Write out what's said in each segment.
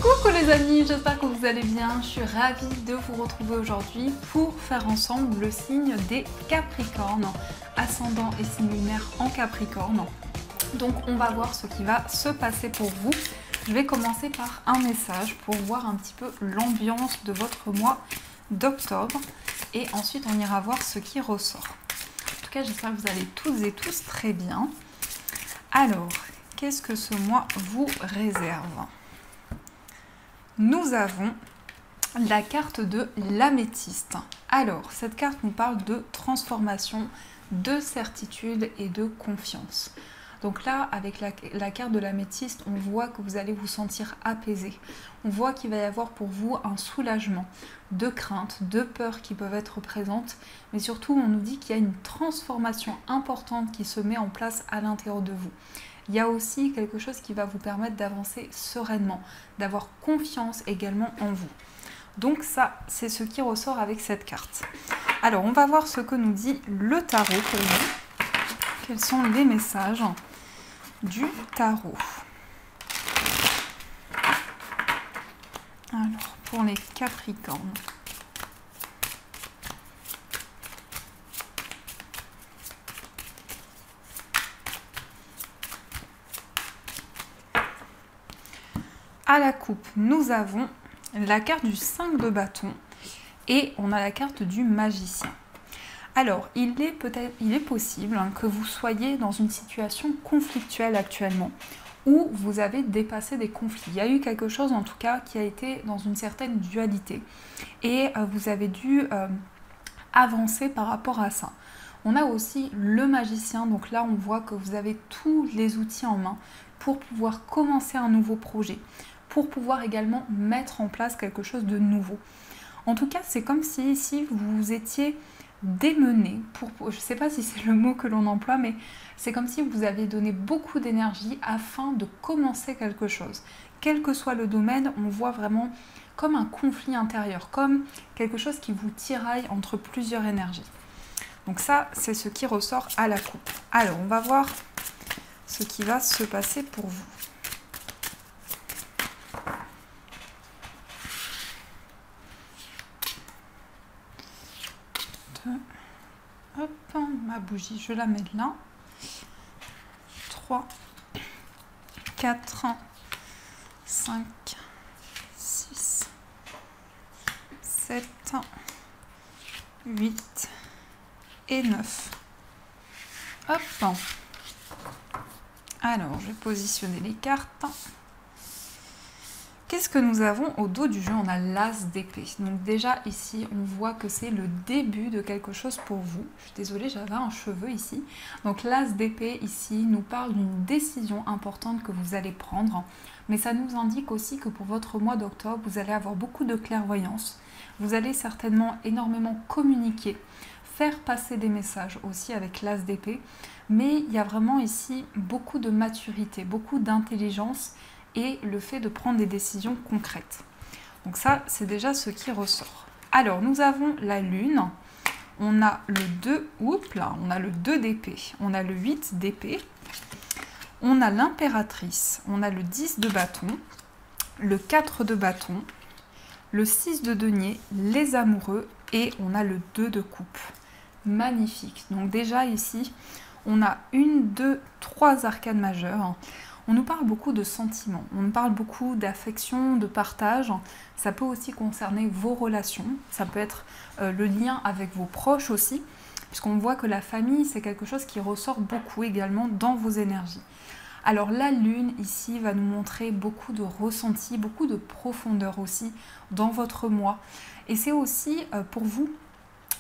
Coucou les amis, j'espère que vous allez bien. Je suis ravie de vous retrouver aujourd'hui pour faire ensemble le signe des Capricornes, ascendant et signe lunaire en Capricorne. Donc on va voir ce qui va se passer pour vous. Je vais commencer par un message pour voir un petit peu l'ambiance de votre mois d'octobre et ensuite on ira voir ce qui ressort. En tout cas, j'espère que vous allez toutes et tous très bien. Alors, qu'est-ce que ce mois vous réserve ? Nous avons la carte de l'améthyste. Alors, cette carte nous parle de transformation, de certitude et de confiance. Donc là, avec la carte de l'améthyste, on voit que vous allez vous sentir apaisé. On voit qu'il va y avoir pour vous un soulagement de crainte, de peur qui peuvent être présentes. Mais surtout, on nous dit qu'il y a une transformation importante qui se met en place à l'intérieur de vous. Il y a aussi quelque chose qui va vous permettre d'avancer sereinement, d'avoir confiance également en vous. Donc ça, c'est ce qui ressort avec cette carte. Alors, on va voir ce que nous dit le tarot pour vous. Quels sont les messages du tarot? Alors, pour les Capricornes. À la coupe, nous avons la carte du 5 de bâton et on a la carte du magicien. Alors, il est possible que vous soyez dans une situation conflictuelle actuellement, où vous avez dépassé des conflits. Il y a eu quelque chose en tout cas qui a été dans une certaine dualité et vous avez dû avancer par rapport à ça. On a aussi le magicien, donc là on voit que vous avez tous les outils en main pour pouvoir commencer un nouveau projet, pour pouvoir également mettre en place quelque chose de nouveau. En tout cas, c'est comme si vous étiez démené, je ne sais pas si c'est le mot que l'on emploie, mais c'est comme si vous aviez donné beaucoup d'énergie afin de commencer quelque chose. Quel que soit le domaine, on voit vraiment comme un conflit intérieur, comme quelque chose qui vous tiraille entre plusieurs énergies. Donc ça, c'est ce qui ressort à la coupe. Alors, on va voir ce qui va se passer pour vous. Hop, ma bougie, je la mets là. 3, 4, 5, 6, 7, 8 et 9. Hop. Alors, je vais positionner les cartes. Qu'est-ce que nous avons au dos du jeu? On a l'as d'épée. Donc déjà ici, on voit que c'est le début de quelque chose pour vous. Je suis désolée, j'avais un cheveu ici. Donc l'as d'épée ici nous parle d'une décision importante que vous allez prendre. Mais ça nous indique aussi que pour votre mois d'octobre, vous allez avoir beaucoup de clairvoyance. Vous allez certainement énormément communiquer, faire passer des messages aussi avec l'as d'épée. Mais il y a vraiment ici beaucoup de maturité, beaucoup d'intelligence et le fait de prendre des décisions concrètes. Donc ça, c'est déjà ce qui ressort. Alors, nous avons la lune, on a le 2, on a le 2 d'épée, on a le 8 d'épée, on a l'impératrice, on a le 10 de bâton, le 4 de bâton, le 6 de denier, les amoureux et on a le 2 de coupe. Magnifique. Donc déjà ici, on a 1, 2, 3 arcanes majeures. On nous parle beaucoup de sentiments, on nous parle beaucoup d'affection, de partage. Ça peut aussi concerner vos relations, ça peut être le lien avec vos proches aussi, puisqu'on voit que la famille, c'est quelque chose qui ressort beaucoup également dans vos énergies. Alors la lune ici va nous montrer beaucoup de ressenti, beaucoup de profondeur aussi dans votre moi. Et c'est aussi pour vous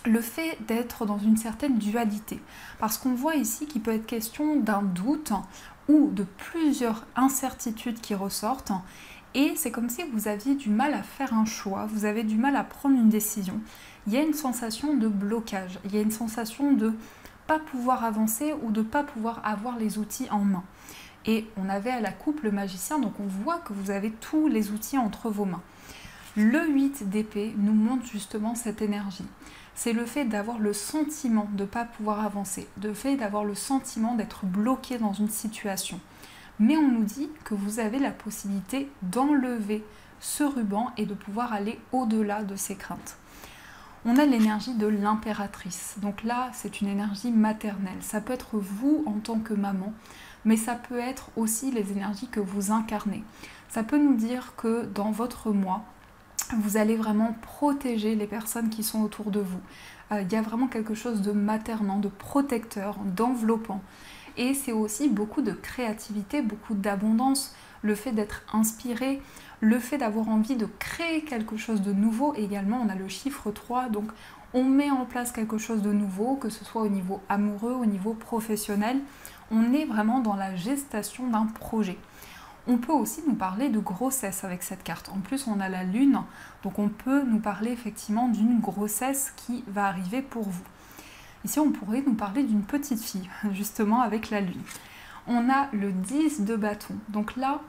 le fait d'être dans une certaine dualité. Parce qu'on voit ici qu'il peut être question d'un doute ou de plusieurs incertitudes qui ressortent. Et c'est comme si vous aviez du mal à faire un choix, vous avez du mal à prendre une décision. Il y a une sensation de blocage, il y a une sensation de ne pas pouvoir avancer ou de ne pas pouvoir avoir les outils en main. Et on avait à la coupe le magicien, donc on voit que vous avez tous les outils entre vos mains. Le 8 d'épée nous montre justement cette énergie. C'est le fait d'avoir le sentiment de ne pas pouvoir avancer, le fait d'avoir le sentiment d'être bloqué dans une situation. Mais on nous dit que vous avez la possibilité d'enlever ce ruban et de pouvoir aller au-delà de ces craintes. On a l'énergie de l'impératrice. Donc là, c'est une énergie maternelle. Ça peut être vous en tant que maman, mais ça peut être aussi les énergies que vous incarnez. Ça peut nous dire que dans votre moi, vous allez vraiment protéger les personnes qui sont autour de vous. Il y a vraiment quelque chose de maternant, de protecteur, d'enveloppant. Et c'est aussi beaucoup de créativité, beaucoup d'abondance, le fait d'être inspiré, le fait d'avoir envie de créer quelque chose de nouveau. Également, on a le chiffre 3, donc on met en place quelque chose de nouveau, que ce soit au niveau amoureux, au niveau professionnel. On est vraiment dans la gestation d'un projet. On peut aussi nous parler de grossesse avec cette carte. En plus, on a la lune, donc on peut nous parler effectivement d'une grossesse qui va arriver pour vous. Ici, on pourrait nous parler d'une petite fille, justement avec la lune. On a le 10 de bâton. Donc là,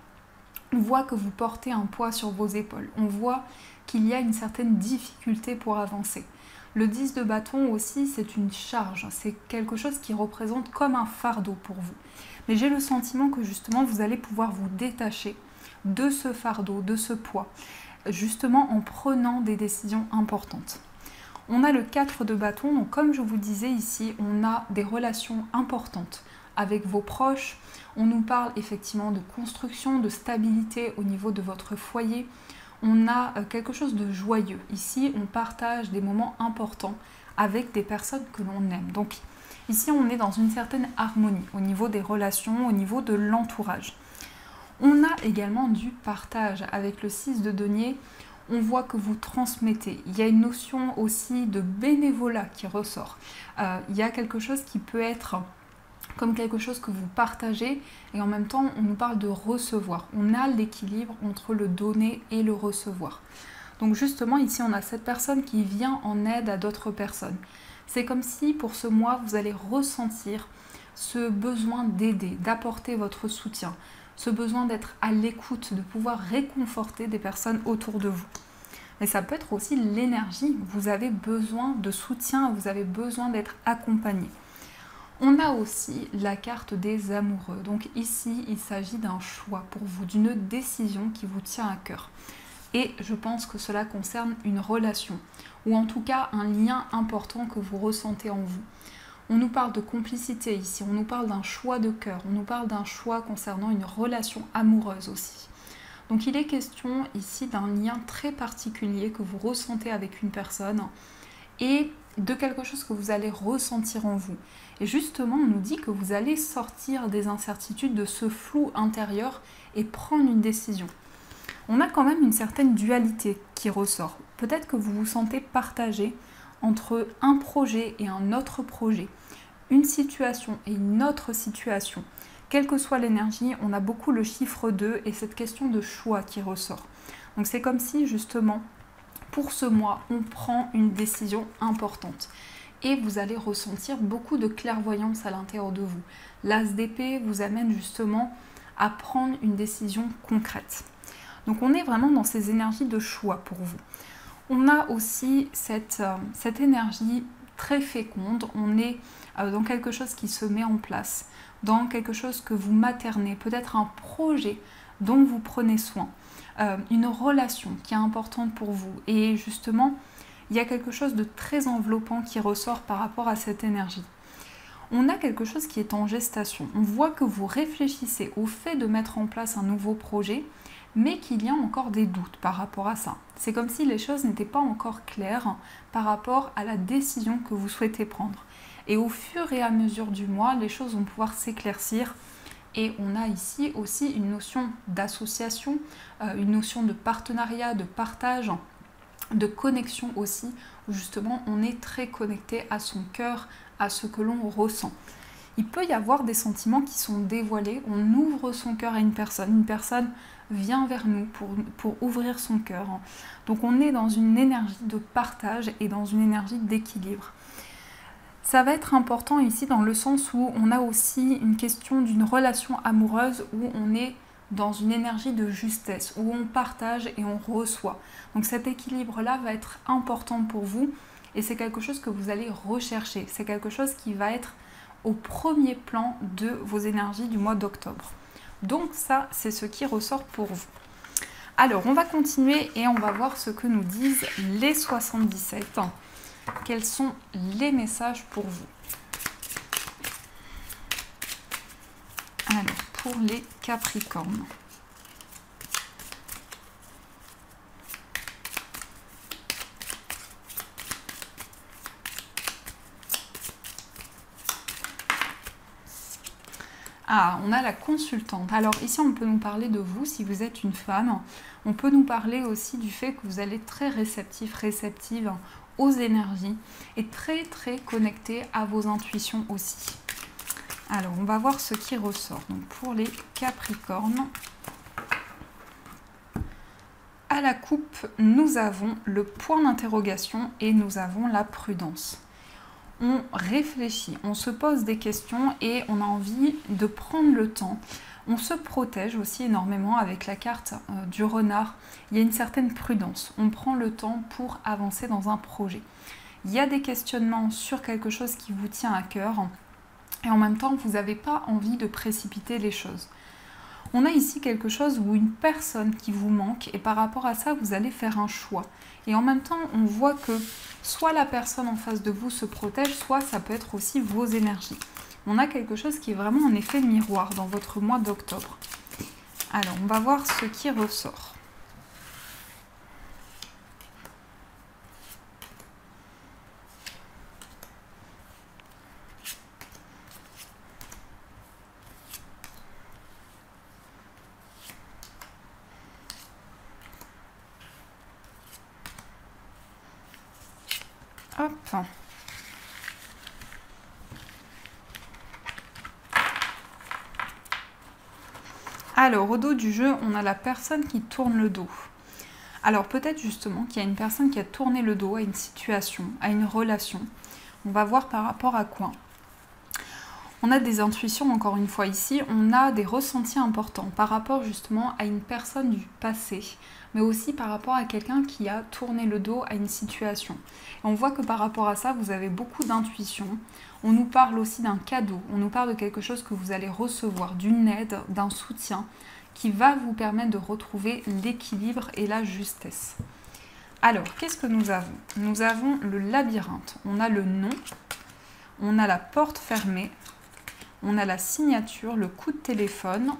on voit que vous portez un poids sur vos épaules. On voit qu'il y a une certaine difficulté pour avancer. Le 10 de bâton aussi, c'est une charge. C'est quelque chose qui représente comme un fardeau pour vous. Mais j'ai le sentiment que justement, vous allez pouvoir vous détacher de ce fardeau, de ce poids, justement en prenant des décisions importantes. On a le 4 de bâton, donc comme je vous disais ici, on a des relations importantes avec vos proches. On nous parle effectivement de construction, de stabilité au niveau de votre foyer. On a quelque chose de joyeux. Ici, on partage des moments importants avec des personnes que l'on aime. Donc ici, on est dans une certaine harmonie au niveau des relations, au niveau de l'entourage. On a également du partage avec le 6 de denier. On voit que vous transmettez. Il y a une notion aussi de bénévolat qui ressort. Il y a quelque chose qui peut être comme quelque chose que vous partagez et en même temps on nous parle de recevoir. On a l'équilibre entre le donner et le recevoir. Donc justement ici on a cette personne qui vient en aide à d'autres personnes. C'est comme si pour ce mois vous allez ressentir ce besoin d'aider, d'apporter votre soutien, ce besoin d'être à l'écoute, de pouvoir réconforter des personnes autour de vous. Mais ça peut être aussi l'énergie, vous avez besoin de soutien, vous avez besoin d'être accompagné. On a aussi la carte des amoureux. Donc ici, il s'agit d'un choix pour vous, d'une décision qui vous tient à cœur. Et je pense que cela concerne une relation, ou en tout cas un lien important que vous ressentez en vous. On nous parle de complicité ici, on nous parle d'un choix de cœur, on nous parle d'un choix concernant une relation amoureuse aussi. Donc il est question ici d'un lien très particulier que vous ressentez avec une personne et de quelque chose que vous allez ressentir en vous. Et justement, on nous dit que vous allez sortir des incertitudes, de ce flou intérieur et prendre une décision. On a quand même une certaine dualité qui ressort. Peut-être que vous vous sentez partagé entre un projet et un autre projet, une situation et une autre situation. Quelle que soit l'énergie, on a beaucoup le chiffre 2 et cette question de choix qui ressort. Donc c'est comme si justement, pour ce mois, on prend une décision importante. Et vous allez ressentir beaucoup de clairvoyance à l'intérieur de vous. L'As d'épée vous amène justement à prendre une décision concrète. Donc on est vraiment dans ces énergies de choix pour vous. On a aussi cette énergie très féconde. On est dans quelque chose qui se met en place, dans quelque chose que vous maternez, peut-être un projet dont vous prenez soin, une relation qui est importante pour vous. Et justement, il y a quelque chose de très enveloppant qui ressort par rapport à cette énergie. On a quelque chose qui est en gestation. On voit que vous réfléchissez au fait de mettre en place un nouveau projet, mais qu'il y a encore des doutes par rapport à ça. C'est comme si les choses n'étaient pas encore claires par rapport à la décision que vous souhaitez prendre. Et au fur et à mesure du mois, les choses vont pouvoir s'éclaircir. Et on a ici aussi une notion d'association, une notion de partenariat, de partage, de connexion aussi, où justement on est très connecté à son cœur, à ce que l'on ressent. Il peut y avoir des sentiments qui sont dévoilés, on ouvre son cœur à une personne vient vers nous pour ouvrir son cœur. Donc on est dans une énergie de partage et dans une énergie d'équilibre. Ça va être important ici dans le sens où on a aussi une question d'une relation amoureuse où on est dans une énergie de justesse, où on partage et on reçoit. Donc cet équilibre-là va être important pour vous et c'est quelque chose que vous allez rechercher. C'est quelque chose qui va être au premier plan de vos énergies du mois d'octobre. Donc ça, c'est ce qui ressort pour vous. Alors, on va continuer et on va voir ce que nous disent les 77. Quels sont les messages pour vous? Alors, pour les Capricornes. Ah, on a la consultante. Alors ici, on peut nous parler de vous, si vous êtes une femme. On peut nous parler aussi du fait que vous allez être très réceptif, réceptive aux énergies et très très connecté à vos intuitions aussi. Alors, on va voir ce qui ressort. Donc pour les Capricornes, à la coupe, nous avons le point d'interrogation et nous avons la prudence. On réfléchit, on se pose des questions et on a envie de prendre le temps. On se protège aussi énormément avec la carte du renard. Il y a une certaine prudence. On prend le temps pour avancer dans un projet. Il y a des questionnements sur quelque chose qui vous tient à cœur et en même temps, vous n'avez pas envie de précipiter les choses. On a ici quelque chose ou une personne qui vous manque et par rapport à ça, vous allez faire un choix. Et en même temps, on voit que soit la personne en face de vous se protège, soit ça peut être aussi vos énergies. On a quelque chose qui est vraiment en effet miroir dans votre mois d'octobre. Alors, on va voir ce qui ressort. Hop. Alors, au dos du jeu, on a la personne qui tourne le dos. Alors, peut-être justement qu'il y a une personne qui a tourné le dos à une situation, à une relation. On va voir par rapport à quoi. On a des intuitions, encore une fois ici, on a des ressentis importants par rapport justement à une personne du passé, mais aussi par rapport à quelqu'un qui a tourné le dos à une situation. Et on voit que par rapport à ça, vous avez beaucoup d'intuition. On nous parle aussi d'un cadeau, on nous parle de quelque chose que vous allez recevoir, d'une aide, d'un soutien, qui va vous permettre de retrouver l'équilibre et la justesse. Alors, qu'est-ce que nous avons? Nous avons le labyrinthe, on a le nom, on a la porte fermée, on a la signature, le coup de téléphone,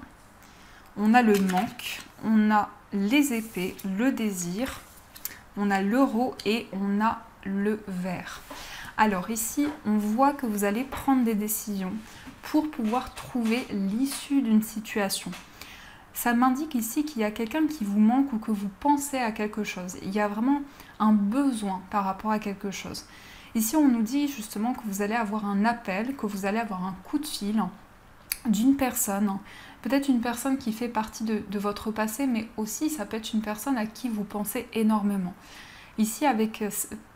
on a le manque, on a les épées, le désir, on a l'euro et on a le vert. Alors ici, on voit que vous allez prendre des décisions pour pouvoir trouver l'issue d'une situation. Ça m'indique ici qu'il y a quelqu'un qui vous manque ou que vous pensez à quelque chose. Il y a vraiment un besoin par rapport à quelque chose. Ici, on nous dit justement que vous allez avoir un appel, que vous allez avoir un coup de fil d'une personne. Peut-être une personne qui fait partie de votre passé, mais aussi ça peut être une personne à qui vous pensez énormément. Ici,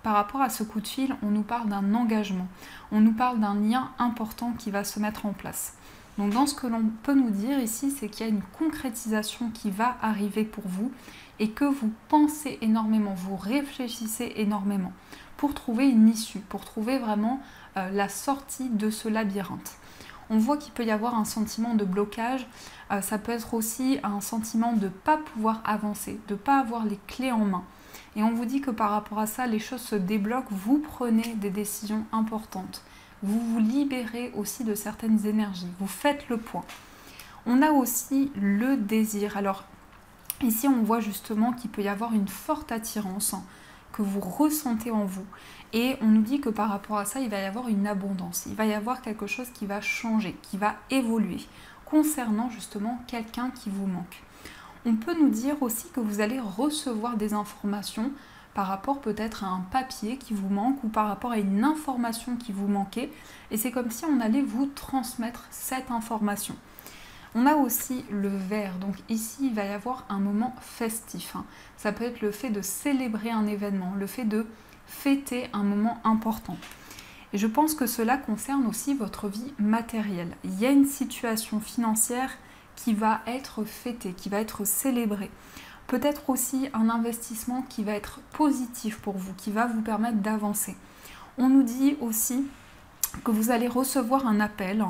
par rapport à ce coup de fil, on nous parle d'un engagement. On nous parle d'un lien important qui va se mettre en place. Donc dans ce que l'on peut nous dire ici, c'est qu'il y a une concrétisation qui va arriver pour vous et que vous pensez énormément, vous réfléchissez énormément pour trouver une issue, pour trouver vraiment la sortie de ce labyrinthe. On voit qu'il peut y avoir un sentiment de blocage, ça peut être aussi un sentiment de ne pas pouvoir avancer, de ne pas avoir les clés en main. Et on vous dit que par rapport à ça, les choses se débloquent, vous prenez des décisions importantes. Vous vous libérez aussi de certaines énergies, vous faites le point. On a aussi le désir. Alors ici, on voit justement qu'il peut y avoir une forte attirance que vous ressentez en vous. Et on nous dit que par rapport à ça, il va y avoir une abondance. Il va y avoir quelque chose qui va changer, qui va évoluer, concernant justement quelqu'un qui vous manque. On peut nous dire aussi que vous allez recevoir des informations par rapport peut-être à un papier qui vous manque ou par rapport à une information qui vous manquait. Et c'est comme si on allait vous transmettre cette information. On a aussi le vert, donc ici il va y avoir un moment festif. Ça peut être le fait de célébrer un événement, le fait de fêter un moment important. Et je pense que cela concerne aussi votre vie matérielle. Il y a une situation financière qui va être fêtée, qui va être célébrée. Peut-être aussi un investissement qui va être positif pour vous, qui va vous permettre d'avancer. On nous dit aussi que vous allez recevoir un appel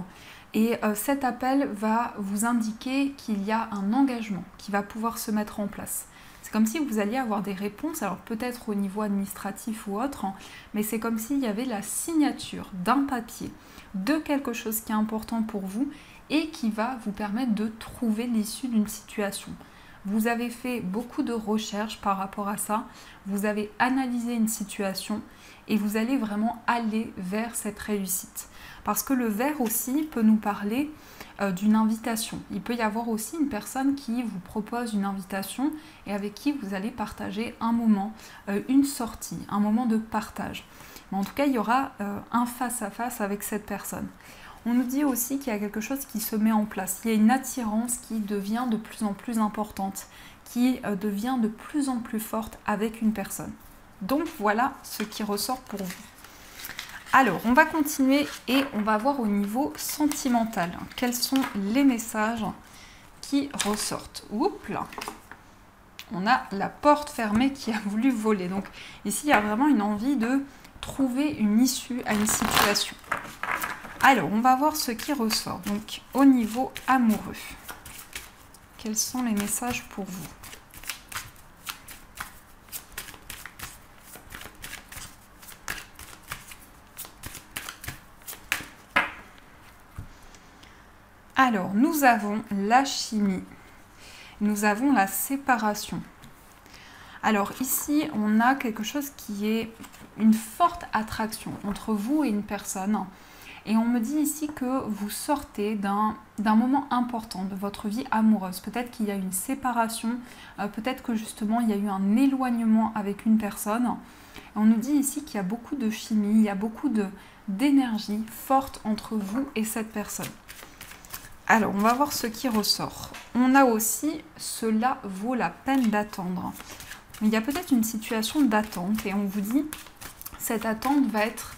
Et cet appel va vous indiquer qu'il y a un engagement qui va pouvoir se mettre en place. C'est comme si vous alliez avoir des réponses, alors peut-être au niveau administratif ou autre, hein, mais c'est comme s'il y avait la signature d'un papier, de quelque chose qui est important pour vous et qui va vous permettre de trouver l'issue d'une situation. Vous avez fait beaucoup de recherches par rapport à ça, vous avez analysé une situation et vous allez vraiment aller vers cette réussite. Parce que le ver aussi peut nous parler d'une invitation. Il peut y avoir aussi une personne qui vous propose une invitation et avec qui vous allez partager un moment, une sortie, un moment de partage. Mais en tout cas, il y aura un face-à-face avec cette personne. On nous dit aussi qu'il y a quelque chose qui se met en place. Il y a une attirance qui devient de plus en plus importante, qui devient de plus en plus forte avec une personne. Donc voilà ce qui ressort pour vous. Alors, on va continuer et on va voir au niveau sentimental. Quels sont les messages qui ressortent? Oups là, on a la porte fermée qui a voulu voler. Donc ici, il y a vraiment une envie de trouver une issue à une situation. Alors, on va voir ce qui ressort. Donc, au niveau amoureux, quels sont les messages pour vous? Alors, nous avons la chimie, nous avons la séparation. Alors ici, on a quelque chose qui est une forte attraction entre vous et une personne. Et on me dit ici que vous sortez d'un moment important de votre vie amoureuse. Peut-être qu'il y a une séparation, peut-être que justement il y a eu un éloignement avec une personne. Et on nous dit ici qu'il y a beaucoup de chimie, il y a beaucoup d'énergie forte entre vous et cette personne. Alors, on va voir ce qui ressort. On a aussi « Cela vaut la peine d'attendre ». Il y a peut-être une situation d'attente et on vous dit « Cette attente va être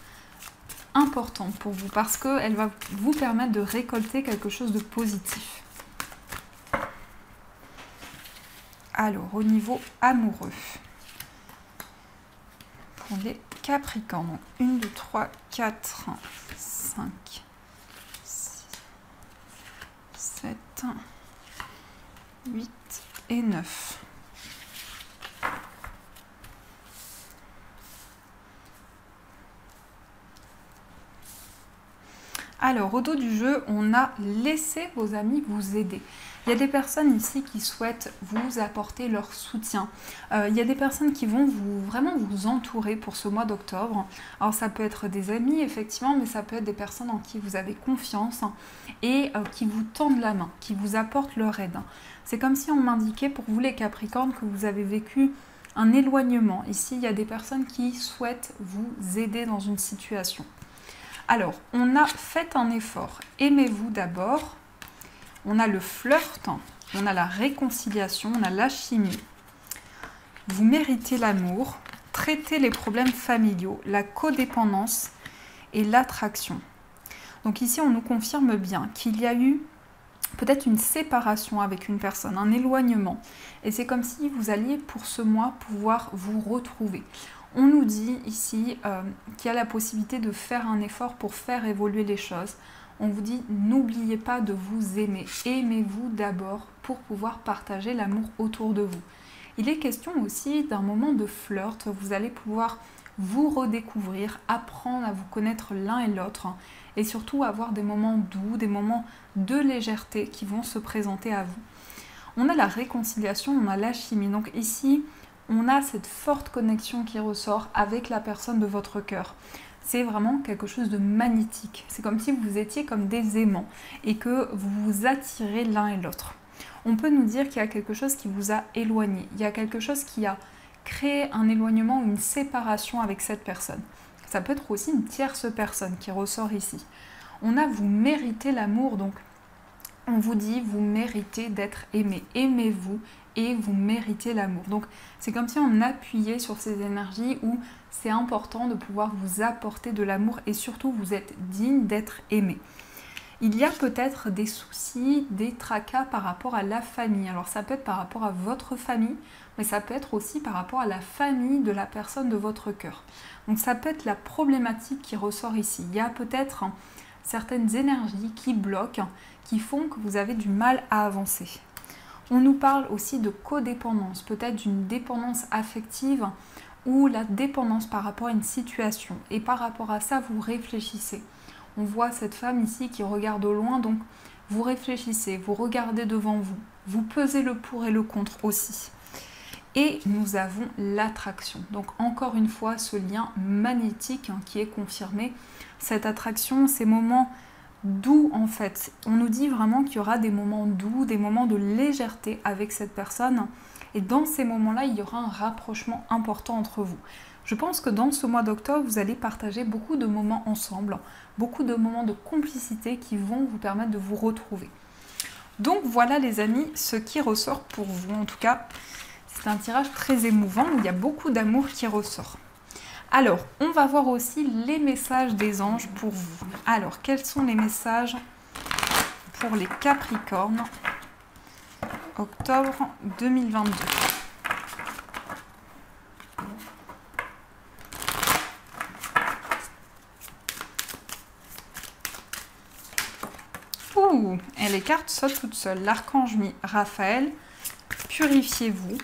importante pour vous parce qu'elle va vous permettre de récolter quelque chose de positif. » Alors, au niveau amoureux, pour les Capricornes, 1, 2, 3, 4, 5... 7, 8 et 9. Alors, au dos du jeu, on a laissé vos amis vous aider. Il y a des personnes ici qui souhaitent vous apporter leur soutien. Il y a des personnes qui vont vraiment vous entourer pour ce mois d'octobre. Alors ça peut être des amis effectivement, mais ça peut être des personnes en qui vous avez confiance et qui vous tendent la main, qui vous apportent leur aide. C'est comme si on m'indiquait pour vous les Capricornes que vous avez vécu un éloignement. Ici, il y a des personnes qui souhaitent vous aider dans une situation. Alors, on a fait un effort. Aimez-vous d'abord. On a le flirt, on a la réconciliation, on a la chimie. Vous méritez l'amour, traitez les problèmes familiaux, la codépendance et l'attraction. Donc ici, on nous confirme bien qu'il y a eu peut-être une séparation avec une personne, un éloignement. Et c'est comme si vous alliez pour ce mois pouvoir vous retrouver. On nous dit ici qu'il y a la possibilité de faire un effort pour faire évoluer les choses. On vous dit, n'oubliez pas de vous aimer. Aimez-vous d'abord pour pouvoir partager l'amour autour de vous. Il est question aussi d'un moment de flirt. Vous allez pouvoir vous redécouvrir, apprendre à vous connaître l'un et l'autre et surtout avoir des moments doux, des moments de légèreté qui vont se présenter à vous. On a la réconciliation, on a la chimie. Donc ici, on a cette forte connexion qui ressort avec la personne de votre cœur. C'est vraiment quelque chose de magnétique. C'est comme si vous étiez comme des aimants et que vous vous attirez l'un et l'autre. On peut nous dire qu'il y a quelque chose qui vous a éloigné. Il y a quelque chose qui a créé un éloignement ou une séparation avec cette personne. Ça peut être aussi une tierce personne qui ressort ici. On a vous méritez l'amour, donc on vous dit vous méritez d'être aimé. Aimez-vous et vous méritez l'amour. Donc c'est comme si on appuyait sur ces énergies où c'est important de pouvoir vous apporter de l'amour et surtout vous êtes digne d'être aimé. Il y a peut-être des soucis, des tracas par rapport à la famille. Alors ça peut être par rapport à votre famille, mais ça peut être aussi par rapport à la famille de la personne de votre cœur. Donc ça peut être la problématique qui ressort ici. Il y a peut-être certaines énergies qui bloquent, qui font que vous avez du mal à avancer. On nous parle aussi de codépendance, peut-être d'une dépendance affective ou la dépendance par rapport à une situation. Et par rapport à ça, vous réfléchissez. On voit cette femme ici qui regarde au loin, donc vous réfléchissez, vous regardez devant vous, vous pesez le pour et le contre aussi. Et nous avons l'attraction. Donc encore une fois, ce lien magnétique qui est confirmé. Cette attraction, ces moments doux en fait. On nous dit vraiment qu'il y aura des moments doux, des moments de légèreté avec cette personne. Et dans ces moments-là, il y aura un rapprochement important entre vous. Je pense que dans ce mois d'octobre, vous allez partager beaucoup de moments ensemble, beaucoup de moments de complicité qui vont vous permettre de vous retrouver. Donc voilà les amis, ce qui ressort pour vous. En tout cas, c'est un tirage très émouvant où il y a beaucoup d'amour qui ressort. Alors, on va voir aussi les messages des anges pour vous. Alors, quels sont les messages pour les Capricornes, octobre 2022 ? Ouh, et les cartes sautent toutes seules. L'archange Raphaël, purifiez-vous.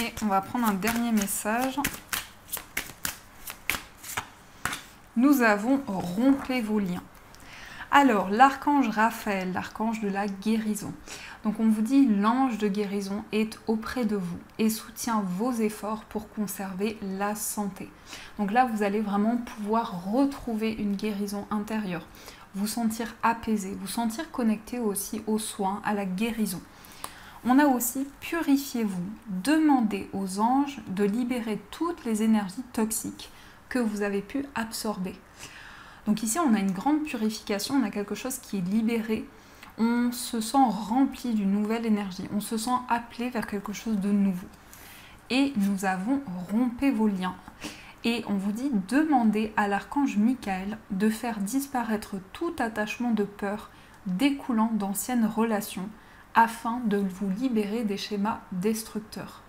Et on va prendre un dernier message. Nous avons rompé vos liens. Alors, l'archange Raphaël, l'archange de la guérison. Donc, on vous dit l'ange de guérison est auprès de vous et soutient vos efforts pour conserver la santé. Donc là, vous allez vraiment pouvoir retrouver une guérison intérieure, vous sentir apaisé, vous sentir connecté aussi aux soins, à la guérison. On a aussi purifiez-vous, demandez aux anges de libérer toutes les énergies toxiques que vous avez pu absorber. Donc ici, on a une grande purification, on a quelque chose qui est libéré. On se sent rempli d'une nouvelle énergie, on se sent appelé vers quelque chose de nouveau. Et nous avons rompé vos liens. Et on vous dit, demandez à l'archange Michael de faire disparaître tout attachement de peur découlant d'anciennes relations afin de vous libérer des schémas destructeurs.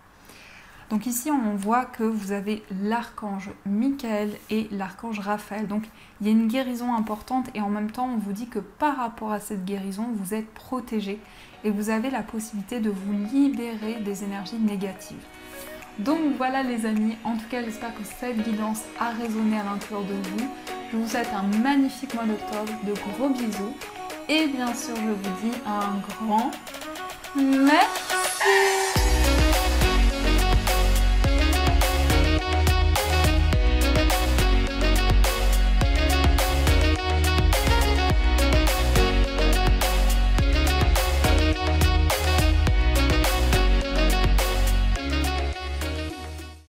Donc ici, on voit que vous avez l'archange Michael et l'archange Raphaël. Donc il y a une guérison importante et en même temps, on vous dit que par rapport à cette guérison, vous êtes protégé et vous avez la possibilité de vous libérer des énergies négatives. Donc voilà les amis, en tout cas j'espère que cette guidance a résonné à l'intérieur de vous. Je vous souhaite un magnifique mois d'octobre, de gros bisous et bien sûr je vous dis un grand merci.